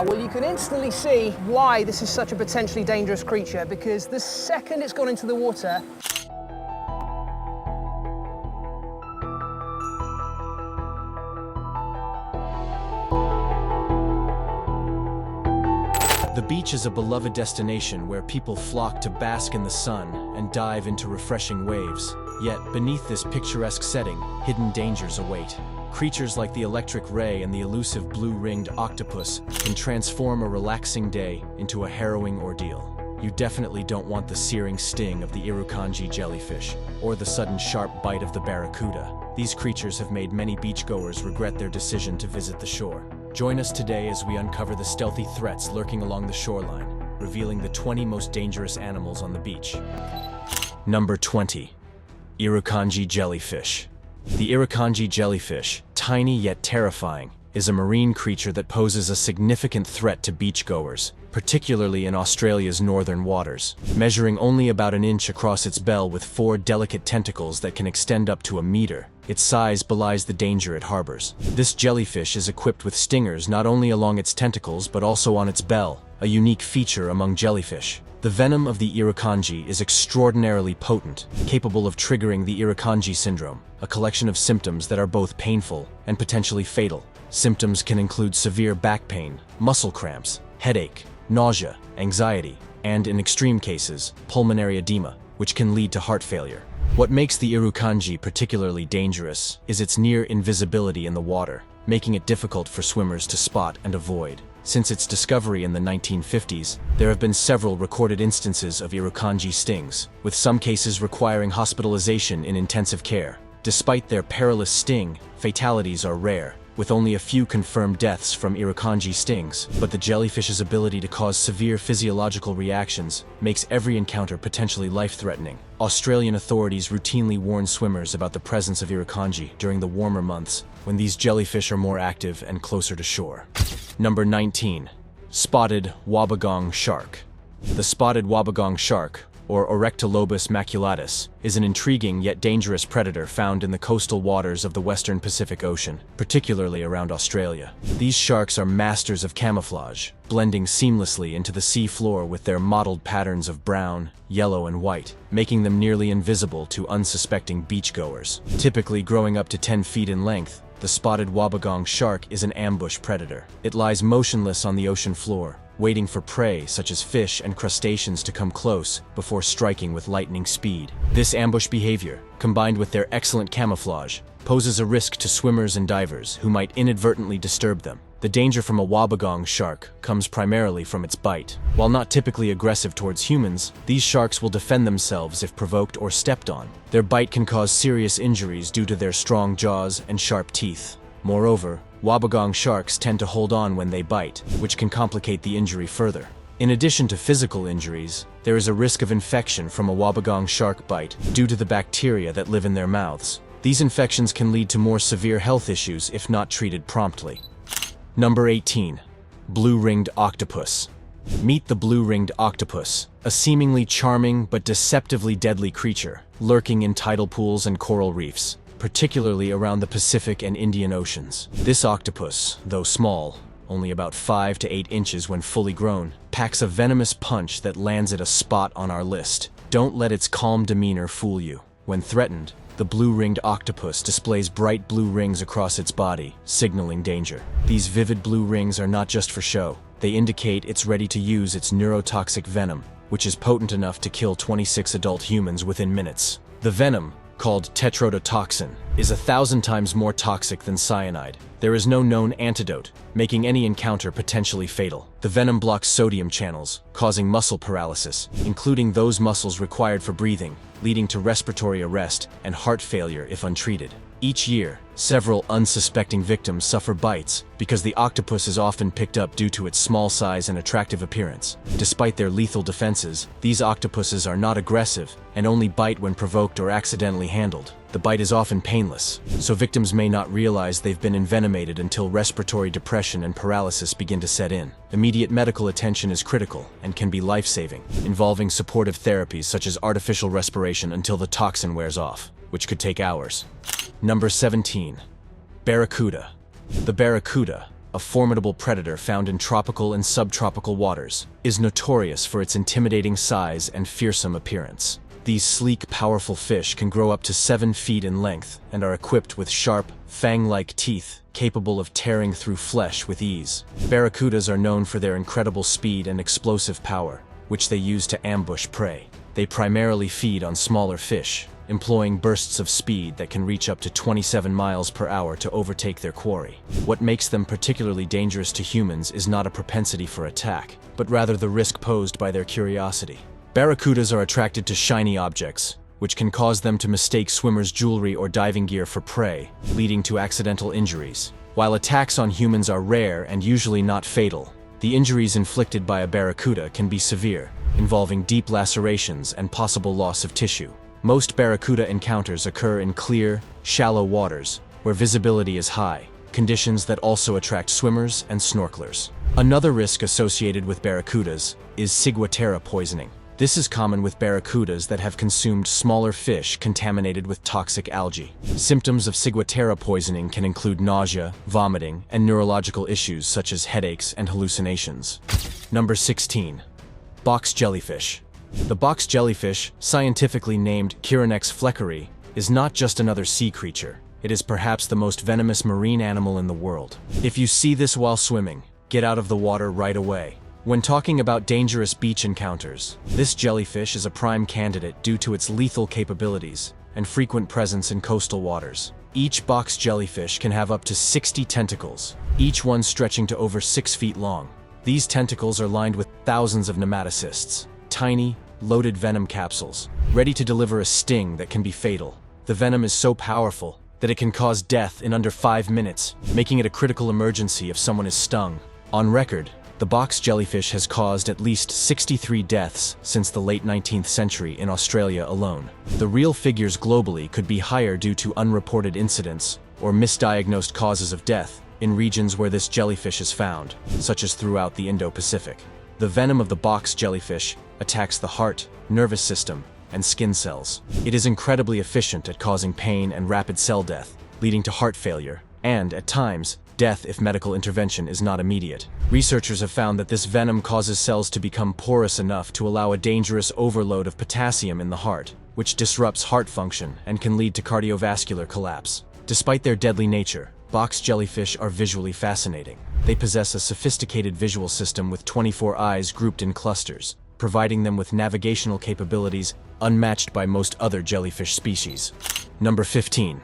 now? Well, you can instantly see why this is such a potentially dangerous creature, because the second it's gone into the water, the beach is a beloved destination where people flock to bask in the sun and dive into refreshing waves. Yet, beneath this picturesque setting, hidden dangers await. Creatures like the electric ray and the elusive blue-ringed octopus can transform a relaxing day into a harrowing ordeal. You definitely don't want the searing sting of the Irukandji jellyfish or the sudden sharp bite of the barracuda. These creatures have made many beachgoers regret their decision to visit the shore. Join us today as we uncover the stealthy threats lurking along the shoreline, revealing the 20 most dangerous animals on the beach. Number 20. Irukandji Jellyfish. The Irukandji jellyfish, tiny yet terrifying, is a marine creature that poses a significant threat to beachgoers, particularly in Australia's northern waters. Measuring only about an inch across its bell with 4 delicate tentacles that can extend up to a meter, its size belies the danger it harbors. This jellyfish is equipped with stingers not only along its tentacles but also on its bell, a unique feature among jellyfish. The venom of the Irukandji is extraordinarily potent, capable of triggering the Irukandji syndrome, a collection of symptoms that are both painful and potentially fatal. Symptoms can include severe back pain, muscle cramps, headache, nausea, anxiety, and in extreme cases, pulmonary edema, which can lead to heart failure. What makes the Irukandji particularly dangerous is its near invisibility in the water, making it difficult for swimmers to spot and avoid. Since its discovery in the 1950s, there have been several recorded instances of Irukandji stings, with some cases requiring hospitalization in intensive care. Despite their perilous sting, fatalities are rare, with only a few confirmed deaths from Irukandji stings, but the jellyfish's ability to cause severe physiological reactions makes every encounter potentially life-threatening. Australian authorities routinely warn swimmers about the presence of Irukandji during the warmer months, when these jellyfish are more active and closer to shore. Number 19. Spotted Wobbegong shark. The spotted Wobbegong shark, or Orectolobus maculatus, is an intriguing yet dangerous predator found in the coastal waters of the western Pacific Ocean, particularly around Australia. These sharks are masters of camouflage, blending seamlessly into the sea floor with their mottled patterns of brown, yellow, and white, making them nearly invisible to unsuspecting beachgoers. Typically growing up to 10 feet in length, the spotted Wobbegong shark is an ambush predator. It lies motionless on the ocean floor, waiting for prey such as fish and crustaceans to come close before striking with lightning speed. This ambush behavior, combined with their excellent camouflage, poses a risk to swimmers and divers who might inadvertently disturb them. The danger from a Wobbegong shark comes primarily from its bite. While not typically aggressive towards humans, these sharks will defend themselves if provoked or stepped on. Their bite can cause serious injuries due to their strong jaws and sharp teeth. Moreover, Wobbegong sharks tend to hold on when they bite, which can complicate the injury further. In addition to physical injuries, there is a risk of infection from a Wobbegong shark bite due to the bacteria that live in their mouths. These infections can lead to more severe health issues if not treated promptly. Number 18. Blue-Ringed Octopus. Meet the Blue-Ringed Octopus, a seemingly charming but deceptively deadly creature, lurking in tidal pools and coral reefs, particularly around the Pacific and Indian Oceans. This octopus, though small, only about 5 to 8 inches when fully grown, packs a venomous punch that lands at a spot on our list. Don't let its calm demeanor fool you. When threatened, the blue-ringed octopus displays bright blue rings across its body, signaling danger. These vivid blue rings are not just for show. They indicate it's ready to use its neurotoxic venom, which is potent enough to kill 26 adult humans within minutes. The venom, called tetrodotoxin, is 1,000 times more toxic than cyanide. There is no known antidote, making any encounter potentially fatal. The venom blocks sodium channels, causing muscle paralysis, including those muscles required for breathing, leading to respiratory arrest and heart failure if untreated. Each year, several unsuspecting victims suffer bites because the octopus is often picked up due to its small size and attractive appearance. Despite their lethal defenses, these octopuses are not aggressive and only bite when provoked or accidentally handled. The bite is often painless, so victims may not realize they've been envenomated until respiratory depression and paralysis begin to set in. Immediate medical attention is critical and can be life-saving, involving supportive therapies such as artificial respiration until the toxin wears off, which could take hours. Number 17. Barracuda. The barracuda, a formidable predator found in tropical and subtropical waters, is notorious for its intimidating size and fearsome appearance. These sleek, powerful fish can grow up to 7 feet in length and are equipped with sharp, fang-like teeth capable of tearing through flesh with ease. Barracudas are known for their incredible speed and explosive power, which they use to ambush prey. They primarily feed on smaller fish, employing bursts of speed that can reach up to 27 miles per hour to overtake their quarry. What makes them particularly dangerous to humans is not a propensity for attack, but rather the risk posed by their curiosity. Barracudas are attracted to shiny objects, which can cause them to mistake swimmers' jewelry or diving gear for prey, leading to accidental injuries. While attacks on humans are rare and usually not fatal, the injuries inflicted by a barracuda can be severe, involving deep lacerations and possible loss of tissue. Most barracuda encounters occur in clear, shallow waters, where visibility is high, conditions that also attract swimmers and snorkelers. Another risk associated with barracudas is ciguatera poisoning. This is common with barracudas that have consumed smaller fish contaminated with toxic algae. Symptoms of ciguatera poisoning can include nausea, vomiting, and neurological issues such as headaches and hallucinations. Number 16. Box jellyfish. The box jellyfish, scientifically named Chironex fleckeri, is not just another sea creature. It is perhaps the most venomous marine animal in the world. If you see this while swimming, get out of the water right away. When talking about dangerous beach encounters, this jellyfish is a prime candidate due to its lethal capabilities and frequent presence in coastal waters. Each box jellyfish can have up to 60 tentacles, each one stretching to over 6 feet long. These tentacles are lined with thousands of nematocysts, tiny, loaded venom capsules, ready to deliver a sting that can be fatal. The venom is so powerful that it can cause death in under 5 minutes, making it a critical emergency if someone is stung. On record, the box jellyfish has caused at least 63 deaths since the late 19th century in Australia alone. The real figures globally could be higher due to unreported incidents or misdiagnosed causes of death in regions where this jellyfish is found, such as throughout the Indo-Pacific. The venom of the box jellyfish attacks the heart, nervous system, and skin cells. It is incredibly efficient at causing pain and rapid cell death, leading to heart failure, and, at times, death if medical intervention is not immediate. Researchers have found that this venom causes cells to become porous enough to allow a dangerous overload of potassium in the heart, which disrupts heart function and can lead to cardiovascular collapse. Despite their deadly nature, box jellyfish are visually fascinating. They possess a sophisticated visual system with 24 eyes grouped in clusters, providing them with navigational capabilities unmatched by most other jellyfish species. Number 15.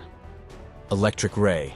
Electric ray.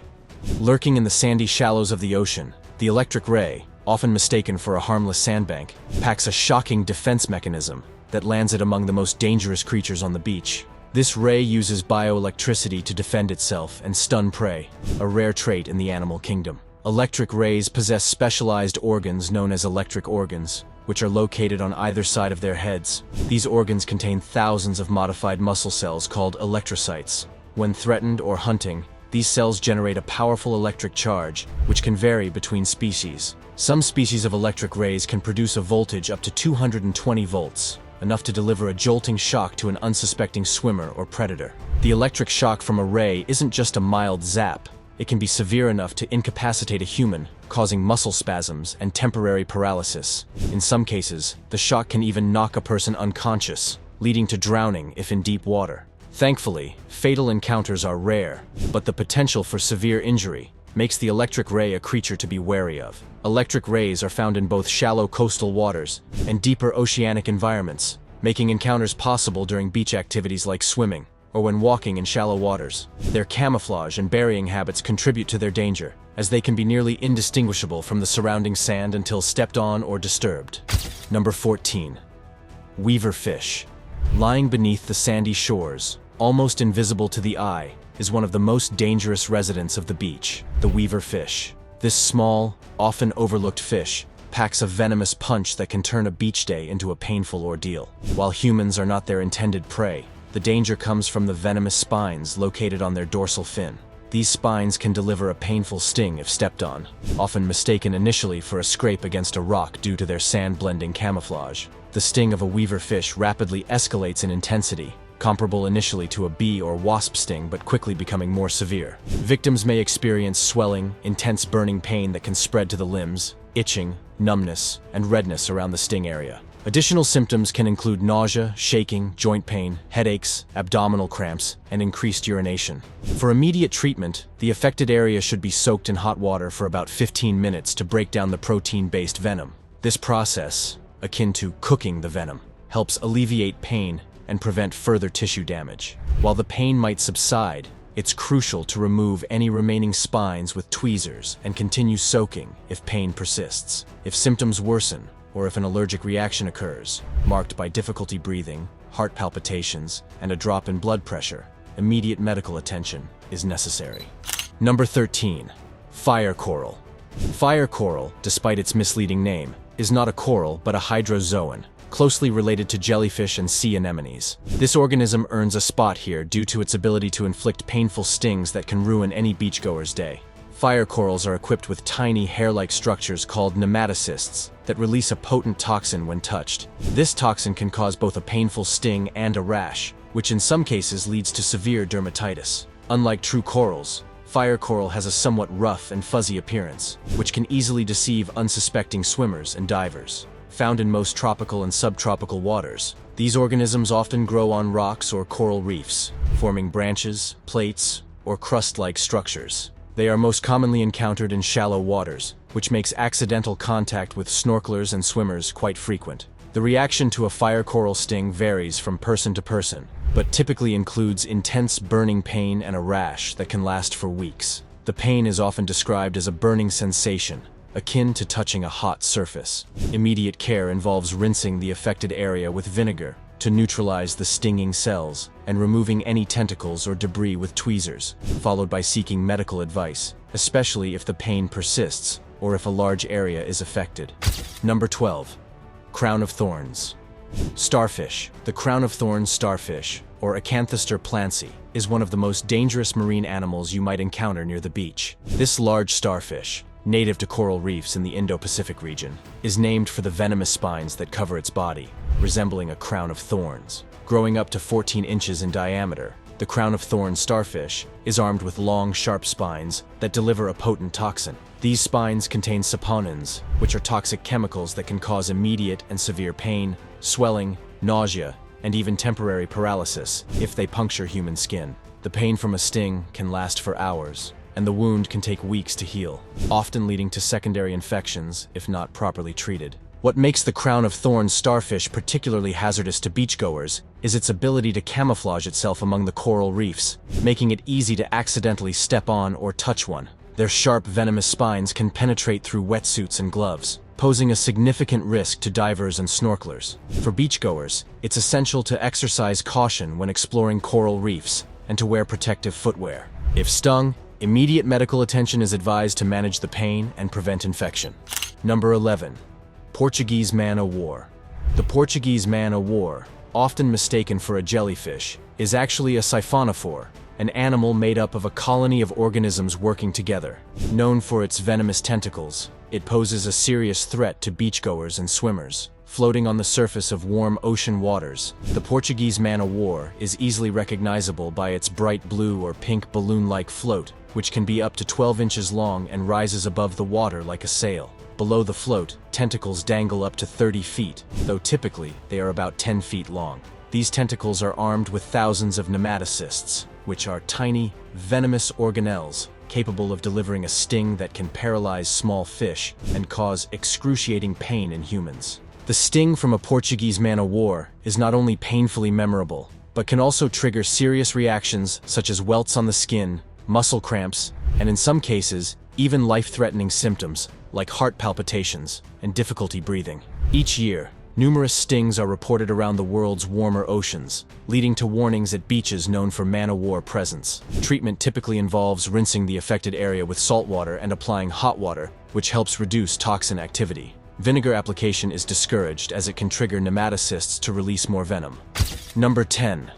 Lurking in the sandy shallows of the ocean, the electric ray, often mistaken for a harmless sandbank, packs a shocking defense mechanism that lands it among the most dangerous creatures on the beach. This ray uses bioelectricity to defend itself and stun prey, a rare trait in the animal kingdom. Electric rays possess specialized organs known as electric organs, which are located on either side of their heads. These organs contain thousands of modified muscle cells called electrocytes. When threatened or hunting, these cells generate a powerful electric charge, which can vary between species. Some species of electric rays can produce a voltage up to 220 volts, enough to deliver a jolting shock to an unsuspecting swimmer or predator. The electric shock from a ray isn't just a mild zap. It can be severe enough to incapacitate a human, causing muscle spasms and temporary paralysis. In some cases, the shock can even knock a person unconscious, leading to drowning if in deep water. Thankfully, fatal encounters are rare, but the potential for severe injury makes the electric ray a creature to be wary of. Electric rays are found in both shallow coastal waters and deeper oceanic environments, making encounters possible during beach activities like swimming or when walking in shallow waters. Their camouflage and burying habits contribute to their danger, as they can be nearly indistinguishable from the surrounding sand until stepped on or disturbed. Number 14. Weeverfish. Lying beneath the sandy shores, almost invisible to the eye, is one of the most dangerous residents of the beach, the weeverfish. This small, often overlooked fish packs a venomous punch that can turn a beach day into a painful ordeal. While humans are not their intended prey, the danger comes from the venomous spines located on their dorsal fin. These spines can deliver a painful sting if stepped on, often mistaken initially for a scrape against a rock due to their sand-blending camouflage. The sting of a weeverfish rapidly escalates in intensity, comparable initially to a bee or wasp sting but quickly becoming more severe. Victims may experience swelling, intense burning pain that can spread to the limbs, itching, numbness, and redness around the sting area. Additional symptoms can include nausea, shaking, joint pain, headaches, abdominal cramps, and increased urination. For immediate treatment, the affected area should be soaked in hot water for about 15 minutes to break down the protein-based venom. This process, akin to cooking the venom, helps alleviate pain and prevent further tissue damage. While the pain might subside, it's crucial to remove any remaining spines with tweezers and continue soaking if pain persists. If symptoms worsen, or if an allergic reaction occurs, marked by difficulty breathing, heart palpitations, and a drop in blood pressure, immediate medical attention is necessary. Number 13. Fire coral. Fire coral, despite its misleading name, is not a coral but a hydrozoan, closely related to jellyfish and sea anemones. This organism earns a spot here due to its ability to inflict painful stings that can ruin any beachgoer's day. Fire corals are equipped with tiny hair-like structures called nematocysts that release a potent toxin when touched. This toxin can cause both a painful sting and a rash, which in some cases leads to severe dermatitis. Unlike true corals, fire coral has a somewhat rough and fuzzy appearance, which can easily deceive unsuspecting swimmers and divers. Found in most tropical and subtropical waters, these organisms often grow on rocks or coral reefs, forming branches, plates, or crust-like structures. They are most commonly encountered in shallow waters, which makes accidental contact with snorkelers and swimmers quite frequent. The reaction to a fire coral sting varies from person to person, but typically includes intense burning pain and a rash that can last for weeks. The pain is often described as a burning sensation, akin to touching a hot surface. Immediate care involves rinsing the affected area with vinegar to neutralize the stinging cells and removing any tentacles or debris with tweezers, followed by seeking medical advice, especially if the pain persists or if a large area is affected. Number 12. Crown of thorns. Starfish. The crown of thorns starfish, or Acanthoster plancy, is one of the most dangerous marine animals you might encounter near the beach. This large starfish, native to coral reefs in the Indo-Pacific region, is named for the venomous spines that cover its body, resembling a crown of thorns. Growing up to 14 inches in diameter, the crown of thorns starfish is armed with long, sharp spines that deliver a potent toxin. These spines contain saponins, which are toxic chemicals that can cause immediate and severe pain, swelling, nausea, and even temporary paralysis if they puncture human skin. The pain from a sting can last for hours, and the wound can take weeks to heal, often leading to secondary infections if not properly treated. What makes the crown of thorns starfish particularly hazardous to beachgoers is its ability to camouflage itself among the coral reefs, making it easy to accidentally step on or touch one. Their sharp, venomous spines can penetrate through wetsuits and gloves, posing a significant risk to divers and snorkelers. For beachgoers, it's essential to exercise caution when exploring coral reefs and to wear protective footwear. If stung, immediate medical attention is advised to manage the pain and prevent infection. Number 11. Portuguese man-o'-war. The Portuguese man-o'-war, often mistaken for a jellyfish, is actually a siphonophore, an animal made up of a colony of organisms working together. Known for its venomous tentacles, it poses a serious threat to beachgoers and swimmers. Floating on the surface of warm ocean waters, the Portuguese man-o'-war is easily recognizable by its bright blue or pink balloon-like float, which can be up to 12 inches long and rises above the water like a sail. Below the float, tentacles dangle up to 30 feet, though typically they are about 10 feet long. These tentacles are armed with thousands of nematocysts, which are tiny, venomous organelles capable of delivering a sting that can paralyze small fish and cause excruciating pain in humans. The sting from a Portuguese man-o'-war is not only painfully memorable, but can also trigger serious reactions such as welts on the skin, muscle cramps, and in some cases, even life-threatening symptoms like heart palpitations and difficulty breathing. Each year, numerous stings are reported around the world's warmer oceans, leading to warnings at beaches known for man-o'-war presence. Treatment typically involves rinsing the affected area with salt water and applying hot water, which helps reduce toxin activity. Vinegar application is discouraged as it can trigger nematocysts to release more venom. Number 10.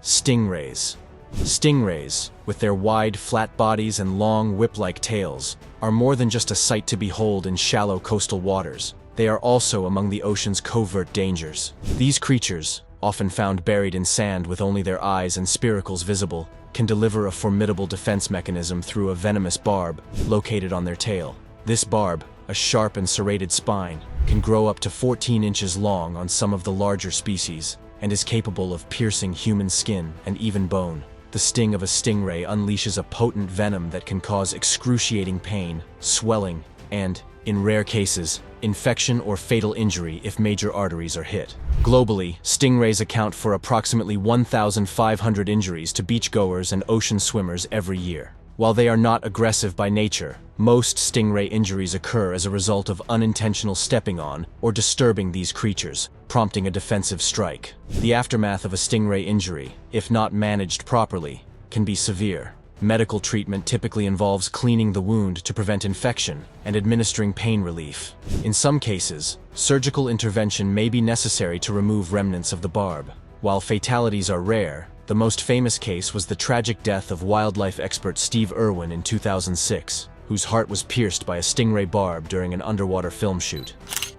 Stingrays. Stingrays, with their wide, flat bodies and long, whip-like tails, are more than just a sight to behold in shallow coastal waters. They are also among the ocean's covert dangers. These creatures, often found buried in sand with only their eyes and spiracles visible, can deliver a formidable defense mechanism through a venomous barb located on their tail. This barb, a sharp and serrated spine, can grow up to 14 inches long on some of the larger species, and is capable of piercing human skin and even bone. The sting of a stingray unleashes a potent venom that can cause excruciating pain, swelling, and, in rare cases, infection or fatal injury if major arteries are hit. Globally, stingrays account for approximately 1,500 injuries to beachgoers and ocean swimmers every year. While they are not aggressive by nature, most stingray injuries occur as a result of unintentional stepping on or disturbing these creatures, prompting a defensive strike. The aftermath of a stingray injury, if not managed properly, can be severe. Medical treatment typically involves cleaning the wound to prevent infection and administering pain relief. In some cases, surgical intervention may be necessary to remove remnants of the barb. While fatalities are rare, the most famous case was the tragic death of wildlife expert Steve Irwin in 2006, whose heart was pierced by a stingray barb during an underwater film shoot.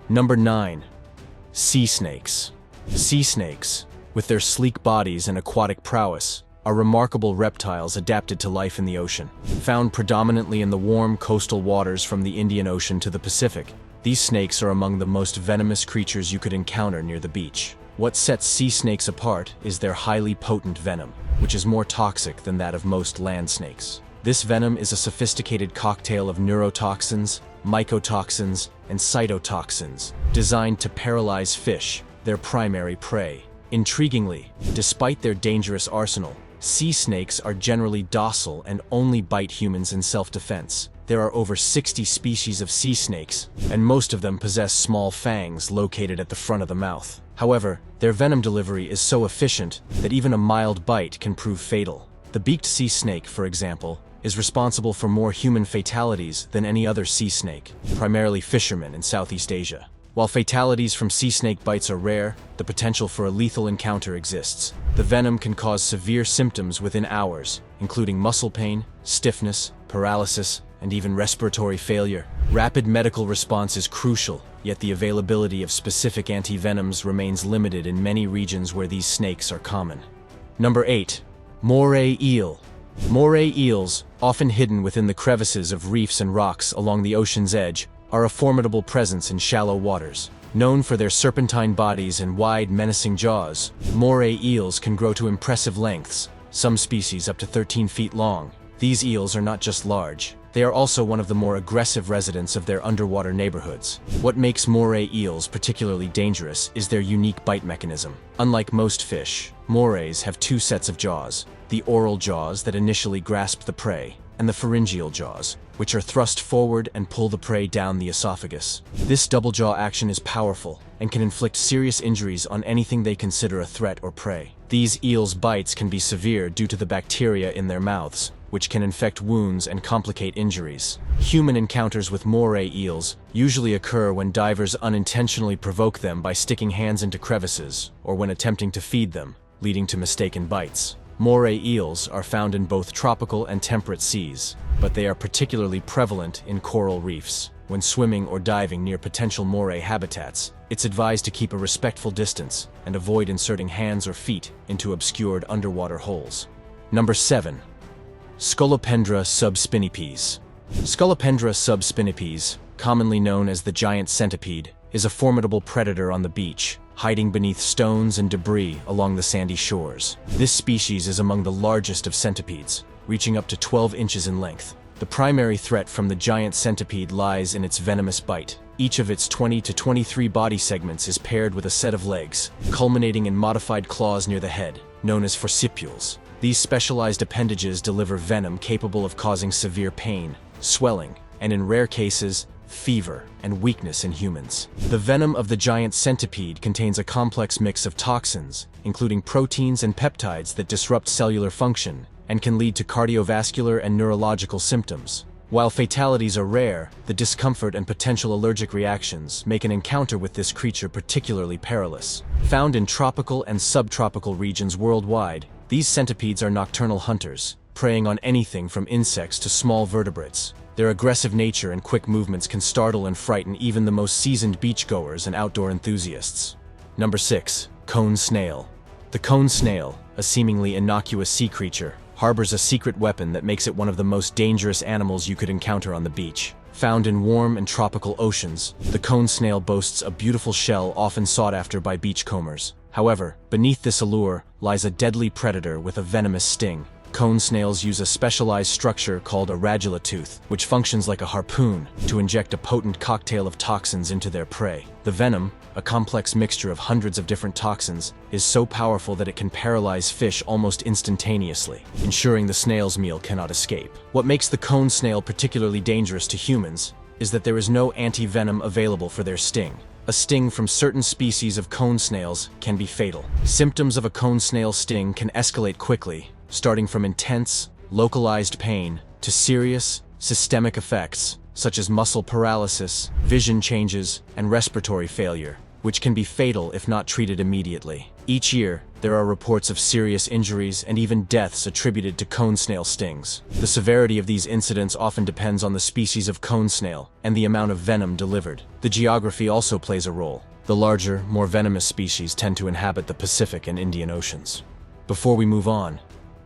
Number 9. Sea snakes. Sea snakes, with their sleek bodies and aquatic prowess, are remarkable reptiles adapted to life in the ocean. Found predominantly in the warm coastal waters from the Indian Ocean to the Pacific, these snakes are among the most venomous creatures you could encounter near the beach. What sets sea snakes apart is their highly potent venom, which is more toxic than that of most land snakes. This venom is a sophisticated cocktail of neurotoxins, mycotoxins, and cytotoxins, designed to paralyze fish, their primary prey. Intriguingly, despite their dangerous arsenal, sea snakes are generally docile and only bite humans in self-defense. There are over 60 species of sea snakes, and most of them possess small fangs located at the front of the mouth. However, their venom delivery is so efficient that even a mild bite can prove fatal. The beaked sea snake, for example, is responsible for more human fatalities than any other sea snake, primarily fishermen in Southeast Asia. While fatalities from sea snake bites are rare, the potential for a lethal encounter exists. The venom can cause severe symptoms within hours, including muscle pain, stiffness, paralysis, and even respiratory failure. Rapid medical response is crucial, yet the availability of specific antivenoms remains limited in many regions where these snakes are common. Number 8. Moray eel. Moray eels, often hidden within the crevices of reefs and rocks along the ocean's edge, are a formidable presence in shallow waters. Known for their serpentine bodies and wide, menacing jaws, moray eels can grow to impressive lengths, some species up to 13 feet long. These eels are not just large, they are also one of the more aggressive residents of their underwater neighborhoods. What makes moray eels particularly dangerous is their unique bite mechanism. Unlike most fish, morays have two sets of jaws: the oral jaws that initially grasp the prey, and the pharyngeal jaws, which are thrust forward and pull the prey down the esophagus. This double jaw action is powerful and can inflict serious injuries on anything they consider a threat or prey. These eels' bites can be severe due to the bacteria in their mouths, which can infect wounds and complicate injuries. Human encounters with moray eels usually occur when divers unintentionally provoke them by sticking hands into crevices or when attempting to feed them, leading to mistaken bites. Moray eels are found in both tropical and temperate seas, but they are particularly prevalent in coral reefs. When swimming or diving near potential moray habitats, it's advised to keep a respectful distance and avoid inserting hands or feet into obscured underwater holes. Number 7. Scolopendra subspinipes. Scolopendra subspinipes, commonly known as the giant centipede, is a formidable predator on the beach, hiding beneath stones and debris along the sandy shores. This species is among the largest of centipedes, reaching up to 12 inches in length. The primary threat from the giant centipede lies in its venomous bite. Each of its 20 to 23 body segments is paired with a set of legs, culminating in modified claws near the head, known as forcipules. These specialized appendages deliver venom capable of causing severe pain, swelling, and in rare cases, fever and weakness in humans. The venom of the giant centipede contains a complex mix of toxins, including proteins and peptides that disrupt cellular function and can lead to cardiovascular and neurological symptoms. While fatalities are rare, the discomfort and potential allergic reactions make an encounter with this creature particularly perilous. Found in tropical and subtropical regions worldwide, these centipedes are nocturnal hunters, preying on anything from insects to small vertebrates. Their aggressive nature and quick movements can startle and frighten even the most seasoned beachgoers and outdoor enthusiasts. Number 6. Cone snail. The cone snail, a seemingly innocuous sea creature, harbors a secret weapon that makes it one of the most dangerous animals you could encounter on the beach. Found in warm and tropical oceans, the cone snail boasts a beautiful shell often sought after by beachcombers. However, beneath this allure lies a deadly predator with a venomous sting. Cone snails use a specialized structure called a radula tooth, which functions like a harpoon to inject a potent cocktail of toxins into their prey. The venom, a complex mixture of hundreds of different toxins, is so powerful that it can paralyze fish almost instantaneously, ensuring the snail's meal cannot escape. What makes the cone snail particularly dangerous to humans is that there is no anti-venom available for their sting. A sting from certain species of cone snails can be fatal. Symptoms of a cone snail sting can escalate quickly, starting from intense, localized pain to serious, systemic effects such as muscle paralysis, vision changes, and respiratory failure, which can be fatal if not treated immediately. Each year, there are reports of serious injuries and even deaths attributed to cone snail stings. The severity of these incidents often depends on the species of cone snail and the amount of venom delivered. The geography also plays a role. The larger, more venomous species tend to inhabit the Pacific and Indian Oceans. Before we move on,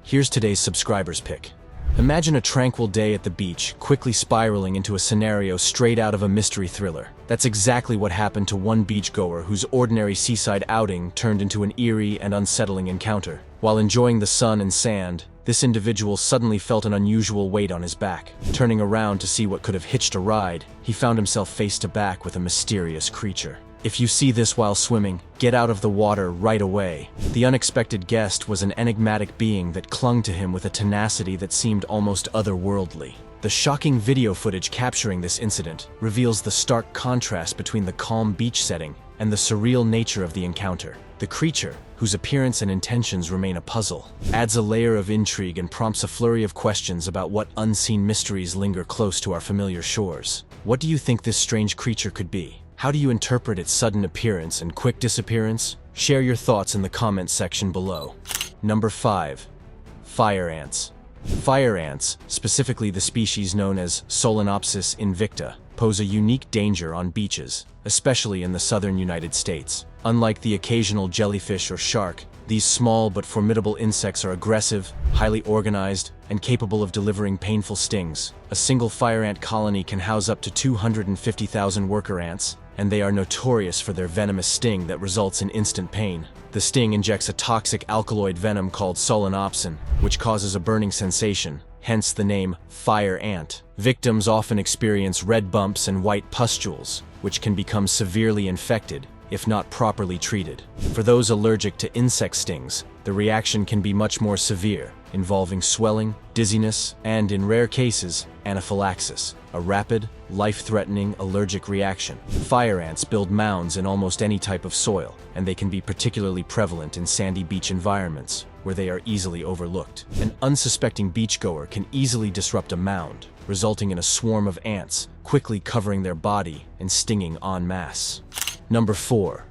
here's today's subscriber's pick. Imagine a tranquil day at the beach, quickly spiraling into a scenario straight out of a mystery thriller. That's exactly what happened to one beachgoer whose ordinary seaside outing turned into an eerie and unsettling encounter. While enjoying the sun and sand, this individual suddenly felt an unusual weight on his back. Turning around to see what could have hitched a ride, he found himself face to back with a mysterious creature. If you see this while swimming, get out of the water right away. The unexpected guest was an enigmatic being that clung to him with a tenacity that seemed almost otherworldly. The shocking video footage capturing this incident reveals the stark contrast between the calm beach setting and the surreal nature of the encounter. The creature, whose appearance and intentions remain a puzzle, adds a layer of intrigue and prompts a flurry of questions about what unseen mysteries linger close to our familiar shores. What do you think this strange creature could be? How do you interpret its sudden appearance and quick disappearance? Share your thoughts in the comments section below. Number 5. Fire ants. Fire ants, specifically the species known as Solenopsis invicta, pose a unique danger on beaches, especially in the southern United States. Unlike the occasional jellyfish or shark, these small but formidable insects are aggressive, highly organized, and capable of delivering painful stings. A single fire ant colony can house up to 250,000 worker ants, and they are notorious for their venomous sting that results in instant pain. The sting injects a toxic alkaloid venom called solenopsin, which causes a burning sensation, hence the name fire ant. Victims often experience red bumps and white pustules, which can become severely infected if not properly treated. For those allergic to insect stings, the reaction can be much more severe, involving swelling, dizziness, and in rare cases, anaphylaxis, a rapid, life-threatening allergic reaction. Fire ants build mounds in almost any type of soil, and they can be particularly prevalent in sandy beach environments, where they are easily overlooked. An unsuspecting beachgoer can easily disrupt a mound, resulting in a swarm of ants quickly covering their body and stinging en masse. Number 4.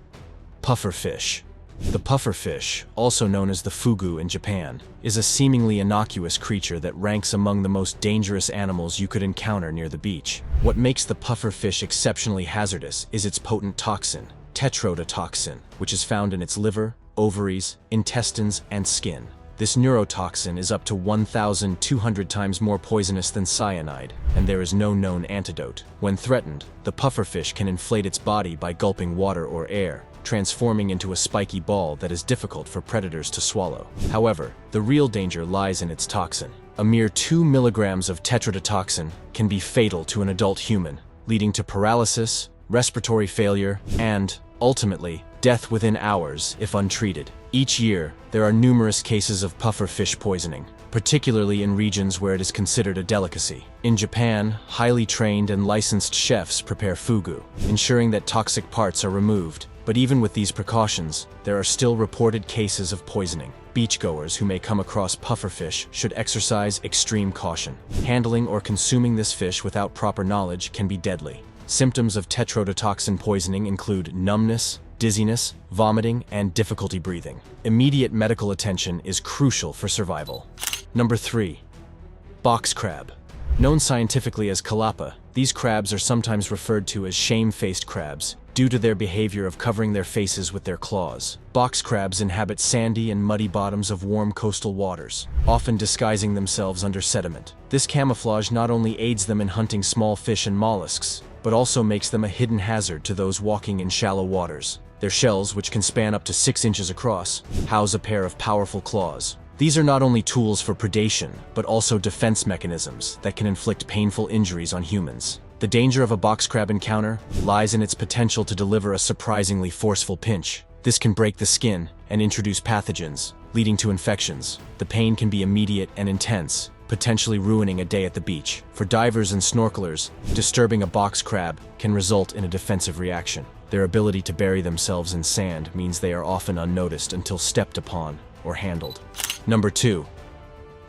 Pufferfish. The pufferfish, also known as the fugu in Japan, is a seemingly innocuous creature that ranks among the most dangerous animals you could encounter near the beach. What makes the pufferfish exceptionally hazardous is its potent toxin, tetrodotoxin, which is found in its liver, ovaries, intestines, and skin. This neurotoxin is up to 1,200 times more poisonous than cyanide, and there is no known antidote. When threatened, the pufferfish can inflate its body by gulping water or air, transforming into a spiky ball that is difficult for predators to swallow. However, the real danger lies in its toxin. A mere 2 milligrams of tetrodotoxin can be fatal to an adult human, leading to paralysis, respiratory failure, and, ultimately, death within hours if untreated. Each year, there are numerous cases of pufferfish poisoning, particularly in regions where it is considered a delicacy. In Japan, highly trained and licensed chefs prepare fugu, ensuring that toxic parts are removed. But even with these precautions, there are still reported cases of poisoning. Beachgoers who may come across pufferfish should exercise extreme caution. Handling or consuming this fish without proper knowledge can be deadly. Symptoms of tetrodotoxin poisoning include numbness, dizziness, vomiting, and difficulty breathing. Immediate medical attention is crucial for survival. Number 3. Box crab. Known scientifically as calapa, these crabs are sometimes referred to as shame-faced crabs, due to their behavior of covering their faces with their claws. Box crabs inhabit sandy and muddy bottoms of warm coastal waters, often disguising themselves under sediment. This camouflage not only aids them in hunting small fish and mollusks, but also makes them a hidden hazard to those walking in shallow waters. Their shells, which can span up to 6 inches across, house a pair of powerful claws. These are not only tools for predation, but also defense mechanisms that can inflict painful injuries on humans. The danger of a box crab encounter lies in its potential to deliver a surprisingly forceful pinch. This can break the skin and introduce pathogens, leading to infections. The pain can be immediate and intense, potentially ruining a day at the beach. For divers and snorkelers, disturbing a box crab can result in a defensive reaction. Their ability to bury themselves in sand means they are often unnoticed until stepped upon or handled. Number 2.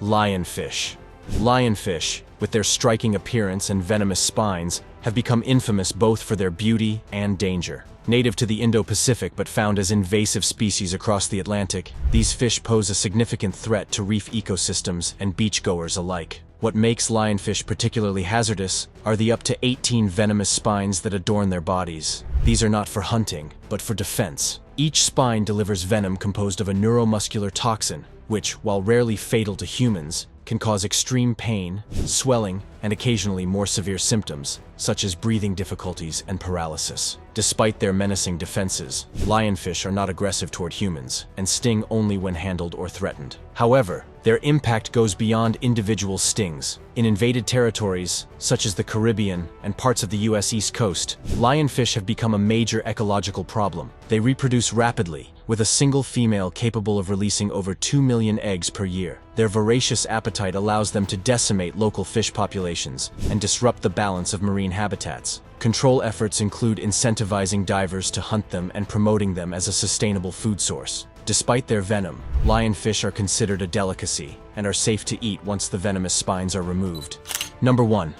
Lionfish. Lionfish, with their striking appearance and venomous spines, have become infamous both for their beauty and danger. Native to the Indo-Pacific but found as invasive species across the Atlantic, these fish pose a significant threat to reef ecosystems and beachgoers alike. What makes lionfish particularly hazardous are the up to 18 venomous spines that adorn their bodies. These are not for hunting, but for defense. Each spine delivers venom composed of a neuromuscular toxin, which, while rarely fatal to humans, can cause extreme pain, swelling, and occasionally more severe symptoms, such as breathing difficulties and paralysis. Despite their menacing defenses, lionfish are not aggressive toward humans and sting only when handled or threatened. However, their impact goes beyond individual stings. In invaded territories, such as the Caribbean and parts of the US East Coast, lionfish have become a major ecological problem. They reproduce rapidly, with a single female capable of releasing over 2 million eggs per year. Their voracious appetite allows them to decimate local fish populations and disrupt the balance of marine habitats. Control efforts include incentivizing divers to hunt them and promoting them as a sustainable food source. Despite their venom, lionfish are considered a delicacy and are safe to eat once the venomous spines are removed. Number 1.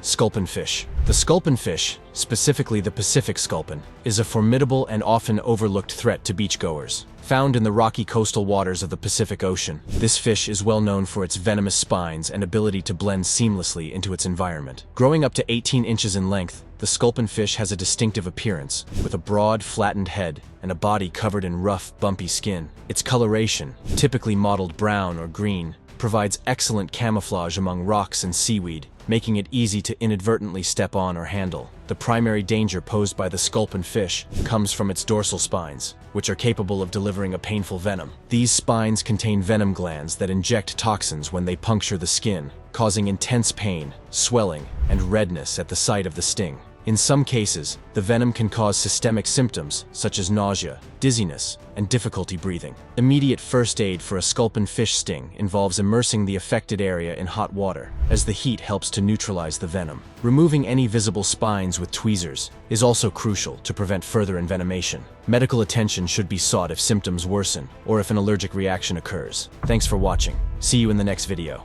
Sculpin fish. The sculpin fish, specifically the Pacific sculpin, is a formidable and often overlooked threat to beachgoers. Found in the rocky coastal waters of the Pacific Ocean, this fish is well known for its venomous spines and ability to blend seamlessly into its environment. Growing up to 18 inches in length, the sculpin fish has a distinctive appearance, with a broad, flattened head and a body covered in rough, bumpy skin. Its coloration, typically mottled brown or green, provides excellent camouflage among rocks and seaweed, making it easy to inadvertently step on or handle. The primary danger posed by the sculpin fish comes from its dorsal spines, which are capable of delivering a painful venom. These spines contain venom glands that inject toxins when they puncture the skin, causing intense pain, swelling, and redness at the site of the sting. In some cases, the venom can cause systemic symptoms such as nausea, dizziness, and difficulty breathing. Immediate first aid for a sculpin fish sting involves immersing the affected area in hot water, as the heat helps to neutralize the venom. Removing any visible spines with tweezers is also crucial to prevent further envenomation. Medical attention should be sought if symptoms worsen or if an allergic reaction occurs. Thanks for watching. See you in the next video.